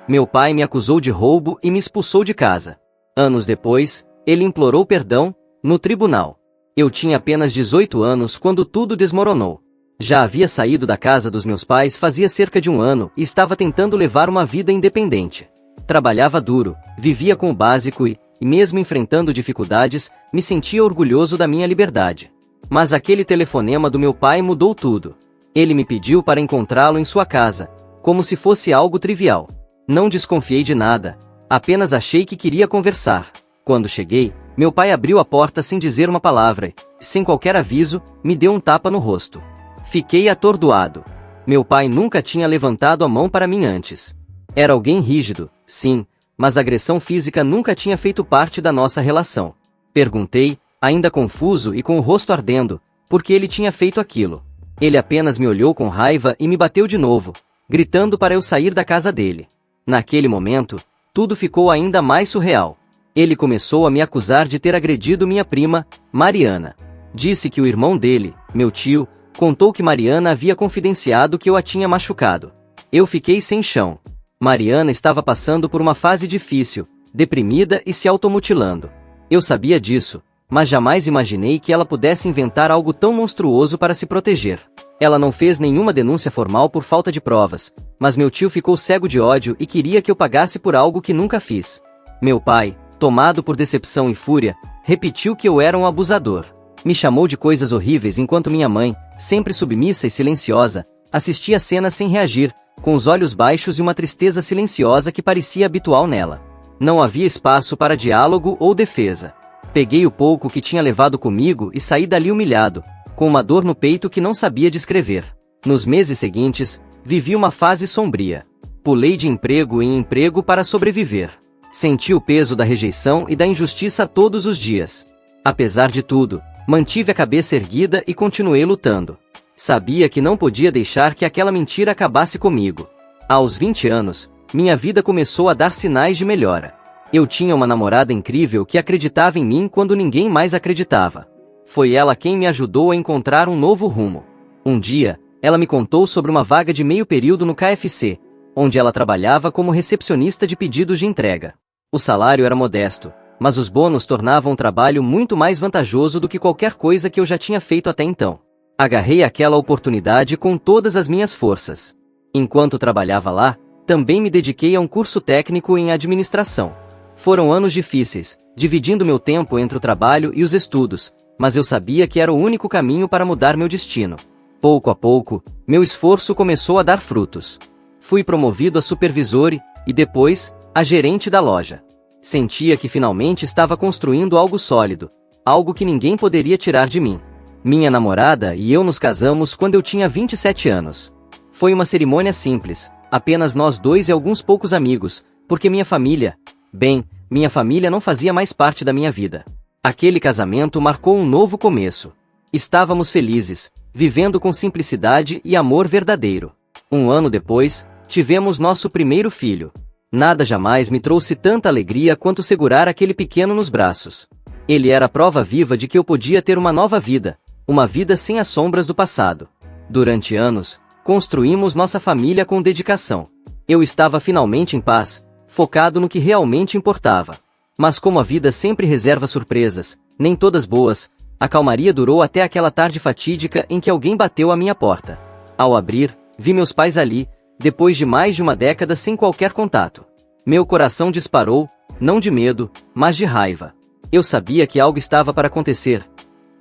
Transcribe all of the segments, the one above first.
Meu pai me acusou de roubo e me expulsou de casa. Anos depois, ele implorou perdão, no tribunal. Eu tinha apenas 18 anos quando tudo desmoronou. Já havia saído da casa dos meus pais fazia cerca de um ano e estava tentando levar uma vida independente. Trabalhava duro, vivia com o básico e, mesmo enfrentando dificuldades, me sentia orgulhoso da minha liberdade. Mas aquele telefonema do meu pai mudou tudo. Ele me pediu para encontrá-lo em sua casa, como se fosse algo trivial. Não desconfiei de nada, apenas achei que queria conversar. Quando cheguei, meu pai abriu a porta sem dizer uma palavra e, sem qualquer aviso, me deu um tapa no rosto. Fiquei atordoado. Meu pai nunca tinha levantado a mão para mim antes. Era alguém rígido, sim, mas a agressão física nunca tinha feito parte da nossa relação. Perguntei, ainda confuso e com o rosto ardendo, por que ele tinha feito aquilo. Ele apenas me olhou com raiva e me bateu de novo, gritando para eu sair da casa dele. Naquele momento, tudo ficou ainda mais surreal. Ele começou a me acusar de ter agredido minha prima, Mariana. Disse que o irmão dele, meu tio, contou que Mariana havia confidenciado que eu a tinha machucado. Eu fiquei sem chão. Mariana estava passando por uma fase difícil, deprimida e se automutilando. Eu sabia disso, mas jamais imaginei que ela pudesse inventar algo tão monstruoso para se proteger. Ela não fez nenhuma denúncia formal por falta de provas, mas meu tio ficou cego de ódio e queria que eu pagasse por algo que nunca fiz. Meu pai, tomado por decepção e fúria, repetiu que eu era um abusador. Me chamou de coisas horríveis enquanto minha mãe, sempre submissa e silenciosa, assistia a cena sem reagir, com os olhos baixos e uma tristeza silenciosa que parecia habitual nela. Não havia espaço para diálogo ou defesa. Peguei o pouco que tinha levado comigo e saí dali humilhado, com uma dor no peito que não sabia descrever. Nos meses seguintes, vivi uma fase sombria. Pulei de emprego em emprego para sobreviver. Senti o peso da rejeição e da injustiça todos os dias. Apesar de tudo, mantive a cabeça erguida e continuei lutando. Sabia que não podia deixar que aquela mentira acabasse comigo. Aos 20 anos, minha vida começou a dar sinais de melhora. Eu tinha uma namorada incrível que acreditava em mim quando ninguém mais acreditava. Foi ela quem me ajudou a encontrar um novo rumo. Um dia, ela me contou sobre uma vaga de meio período no KFC, onde ela trabalhava como recepcionista de pedidos de entrega. O salário era modesto, mas os bônus tornavam o trabalho muito mais vantajoso do que qualquer coisa que eu já tinha feito até então. Agarrei aquela oportunidade com todas as minhas forças. Enquanto trabalhava lá, também me dediquei a um curso técnico em administração. Foram anos difíceis, dividindo meu tempo entre o trabalho e os estudos, mas eu sabia que era o único caminho para mudar meu destino. Pouco a pouco, meu esforço começou a dar frutos. Fui promovido a supervisor e depois, a gerente da loja. Sentia que finalmente estava construindo algo sólido, algo que ninguém poderia tirar de mim. Minha namorada e eu nos casamos quando eu tinha 27 anos. Foi uma cerimônia simples, apenas nós dois e alguns poucos amigos, porque minha família não fazia mais parte da minha vida. Aquele casamento marcou um novo começo. Estávamos felizes, vivendo com simplicidade e amor verdadeiro. Um ano depois, tivemos nosso primeiro filho. Nada jamais me trouxe tanta alegria quanto segurar aquele pequeno nos braços. Ele era a prova viva de que eu podia ter uma nova vida, uma vida sem as sombras do passado. Durante anos, construímos nossa família com dedicação. Eu estava finalmente em paz, focado no que realmente importava. Mas como a vida sempre reserva surpresas, nem todas boas, a calmaria durou até aquela tarde fatídica em que alguém bateu à minha porta. Ao abrir, vi meus pais ali, depois de mais de uma década sem qualquer contato. Meu coração disparou, não de medo, mas de raiva. Eu sabia que algo estava para acontecer.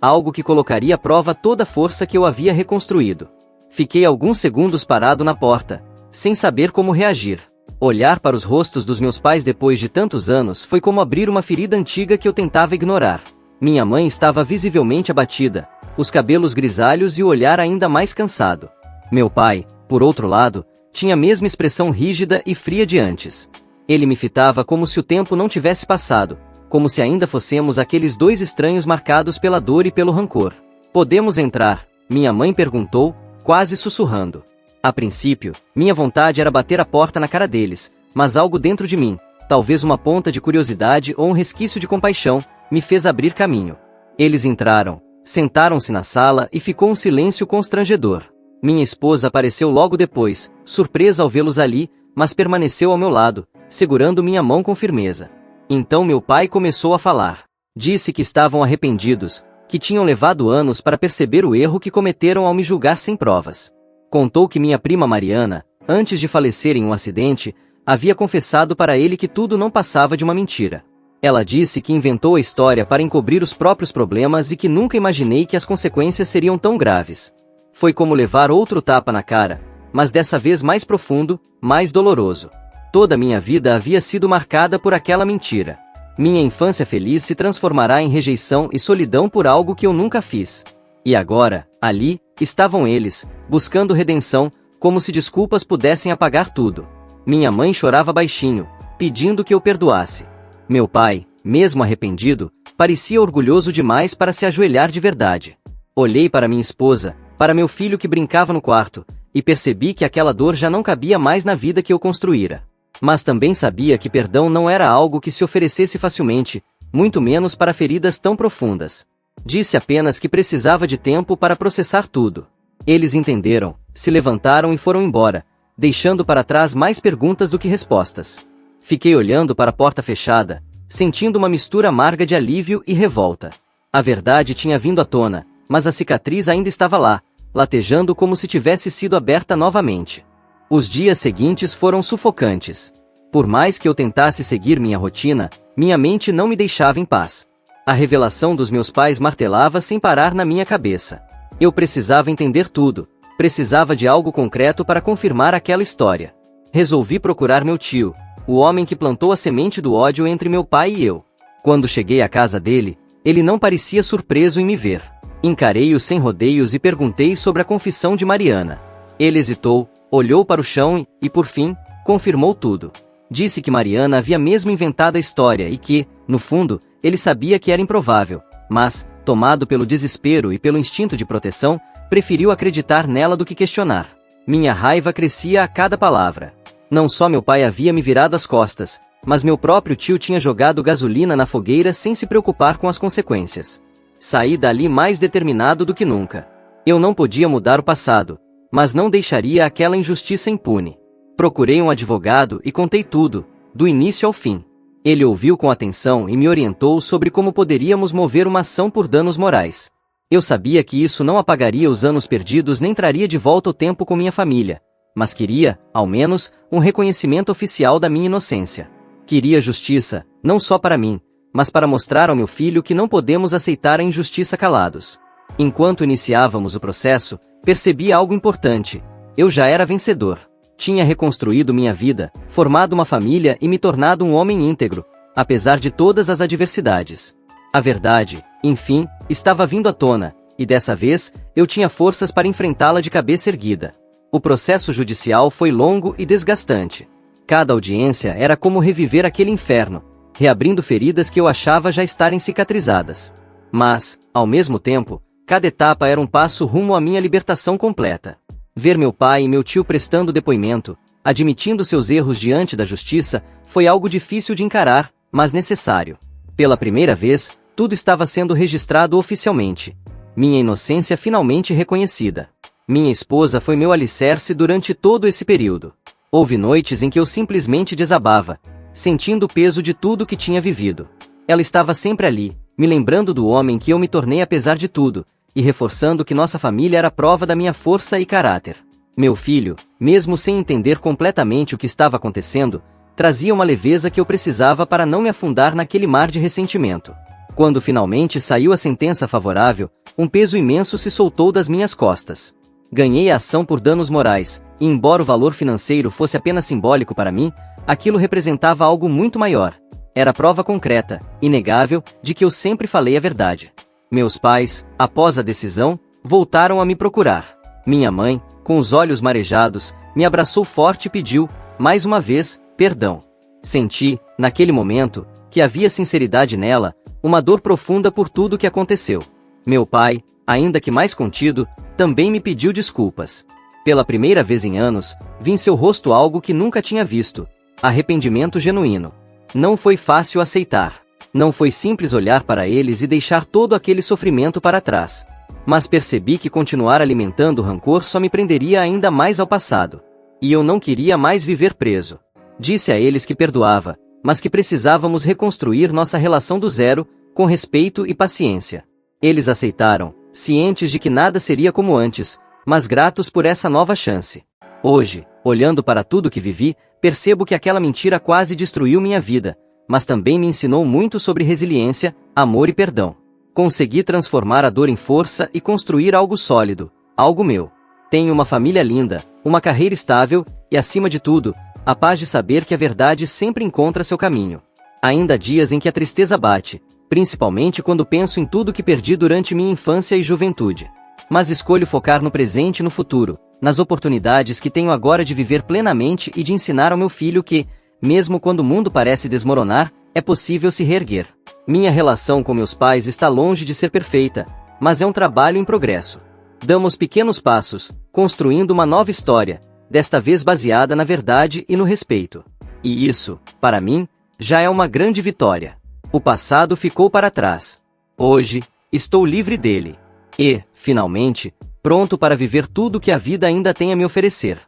Algo que colocaria à prova toda a força que eu havia reconstruído. Fiquei alguns segundos parado na porta, sem saber como reagir. Olhar para os rostos dos meus pais depois de tantos anos foi como abrir uma ferida antiga que eu tentava ignorar. Minha mãe estava visivelmente abatida, os cabelos grisalhos e o olhar ainda mais cansado. Meu pai, por outro lado, tinha a mesma expressão rígida e fria de antes. Ele me fitava como se o tempo não tivesse passado, como se ainda fossemos aqueles dois estranhos marcados pela dor e pelo rancor. "Podemos entrar?", minha mãe perguntou, quase sussurrando. A princípio, minha vontade era bater a porta na cara deles, mas algo dentro de mim, talvez uma ponta de curiosidade ou um resquício de compaixão, me fez abrir caminho. Eles entraram, sentaram-se na sala e ficou um silêncio constrangedor. Minha esposa apareceu logo depois, surpresa ao vê-los ali, mas permaneceu ao meu lado, segurando minha mão com firmeza. Então meu pai começou a falar. Disse que estavam arrependidos, que tinham levado anos para perceber o erro que cometeram ao me julgar sem provas. Contou que minha prima Mariana, antes de falecer em um acidente, havia confessado para ele que tudo não passava de uma mentira. Ela disse que inventou a história para encobrir os próprios problemas e que nunca imaginei que as consequências seriam tão graves. Foi como levar outro tapa na cara, mas dessa vez mais profundo, mais doloroso. Toda minha vida havia sido marcada por aquela mentira. Minha infância feliz se transformará em rejeição e solidão por algo que eu nunca fiz. E agora, ali, estavam eles, buscando redenção, como se desculpas pudessem apagar tudo. Minha mãe chorava baixinho, pedindo que eu perdoasse. Meu pai, mesmo arrependido, parecia orgulhoso demais para se ajoelhar de verdade. Olhei para minha esposa, para meu filho que brincava no quarto, e percebi que aquela dor já não cabia mais na vida que eu construíra. Mas também sabia que perdão não era algo que se oferecesse facilmente, muito menos para feridas tão profundas. Disse apenas que precisava de tempo para processar tudo. Eles entenderam, se levantaram e foram embora, deixando para trás mais perguntas do que respostas. Fiquei olhando para a porta fechada, sentindo uma mistura amarga de alívio e revolta. A verdade tinha vindo à tona, mas a cicatriz ainda estava lá, latejando como se tivesse sido aberta novamente. Os dias seguintes foram sufocantes. Por mais que eu tentasse seguir minha rotina, minha mente não me deixava em paz. A revelação dos meus pais martelava sem parar na minha cabeça. Eu precisava entender tudo, precisava de algo concreto para confirmar aquela história. Resolvi procurar meu tio, o homem que plantou a semente do ódio entre meu pai e eu. Quando cheguei à casa dele, ele não parecia surpreso em me ver. Encarei-o sem rodeios e perguntei sobre a confissão de Mariana. Ele hesitou, olhou para o chão e, por fim, confirmou tudo. Disse que Mariana havia mesmo inventado a história e que, no fundo, ele sabia que era improvável, mas, tomado pelo desespero e pelo instinto de proteção, preferiu acreditar nela do que questionar. Minha raiva crescia a cada palavra. Não só meu pai havia me virado as costas, mas meu próprio tio tinha jogado gasolina na fogueira sem se preocupar com as consequências. Saí dali mais determinado do que nunca. Eu não podia mudar o passado, mas não deixaria aquela injustiça impune. Procurei um advogado e contei tudo, do início ao fim. Ele ouviu com atenção e me orientou sobre como poderíamos mover uma ação por danos morais. Eu sabia que isso não apagaria os anos perdidos nem traria de volta o tempo com minha família, mas queria, ao menos, um reconhecimento oficial da minha inocência. Queria justiça, não só para mim, mas para mostrar ao meu filho que não podemos aceitar a injustiça calados. Enquanto iniciávamos o processo, percebi algo importante. Eu já era vencedor. Tinha reconstruído minha vida, formado uma família e me tornado um homem íntegro, apesar de todas as adversidades. A verdade, enfim, estava vindo à tona, e dessa vez, eu tinha forças para enfrentá-la de cabeça erguida. O processo judicial foi longo e desgastante. Cada audiência era como reviver aquele inferno, reabrindo feridas que eu achava já estarem cicatrizadas. Mas, ao mesmo tempo, cada etapa era um passo rumo à minha libertação completa. Ver meu pai e meu tio prestando depoimento, admitindo seus erros diante da justiça, foi algo difícil de encarar, mas necessário. Pela primeira vez, tudo estava sendo registrado oficialmente. Minha inocência finalmente reconhecida. Minha esposa foi meu alicerce durante todo esse período. Houve noites em que eu simplesmente desabava, sentindo o peso de tudo que tinha vivido. Ela estava sempre ali, me lembrando do homem que eu me tornei apesar de tudo, e reforçando que nossa família era prova da minha força e caráter. Meu filho, mesmo sem entender completamente o que estava acontecendo, trazia uma leveza que eu precisava para não me afundar naquele mar de ressentimento. Quando finalmente saiu a sentença favorável, um peso imenso se soltou das minhas costas. Ganhei a ação por danos morais, e embora o valor financeiro fosse apenas simbólico para mim, aquilo representava algo muito maior. Era prova concreta, inegável, de que eu sempre falei a verdade. Meus pais, após a decisão, voltaram a me procurar. Minha mãe, com os olhos marejados, me abraçou forte e pediu, mais uma vez, perdão. Senti, naquele momento, que havia sinceridade nela, uma dor profunda por tudo o que aconteceu. Meu pai, ainda que mais contido, também me pediu desculpas. Pela primeira vez em anos, vi em seu rosto algo que nunca tinha visto: arrependimento genuíno. Não foi fácil aceitar. Não foi simples olhar para eles e deixar todo aquele sofrimento para trás. Mas percebi que continuar alimentando o rancor só me prenderia ainda mais ao passado. E eu não queria mais viver preso. Disse a eles que perdoava, mas que precisávamos reconstruir nossa relação do zero, com respeito e paciência. Eles aceitaram, cientes de que nada seria como antes, mas gratos por essa nova chance. Hoje, olhando para tudo que vivi, percebo que aquela mentira quase destruiu minha vida, mas também me ensinou muito sobre resiliência, amor e perdão. Consegui transformar a dor em força e construir algo sólido, algo meu. Tenho uma família linda, uma carreira estável e, acima de tudo, a paz de saber que a verdade sempre encontra seu caminho. Ainda há dias em que a tristeza bate, principalmente quando penso em tudo que perdi durante minha infância e juventude. Mas escolho focar no presente e no futuro, nas oportunidades que tenho agora de viver plenamente e de ensinar ao meu filho que, mesmo quando o mundo parece desmoronar, é possível se reerguer. Minha relação com meus pais está longe de ser perfeita, mas é um trabalho em progresso. Damos pequenos passos, construindo uma nova história, desta vez baseada na verdade e no respeito. E isso, para mim, já é uma grande vitória. O passado ficou para trás. Hoje, estou livre dele. E, finalmente, pronto para viver tudo que a vida ainda tem a me oferecer.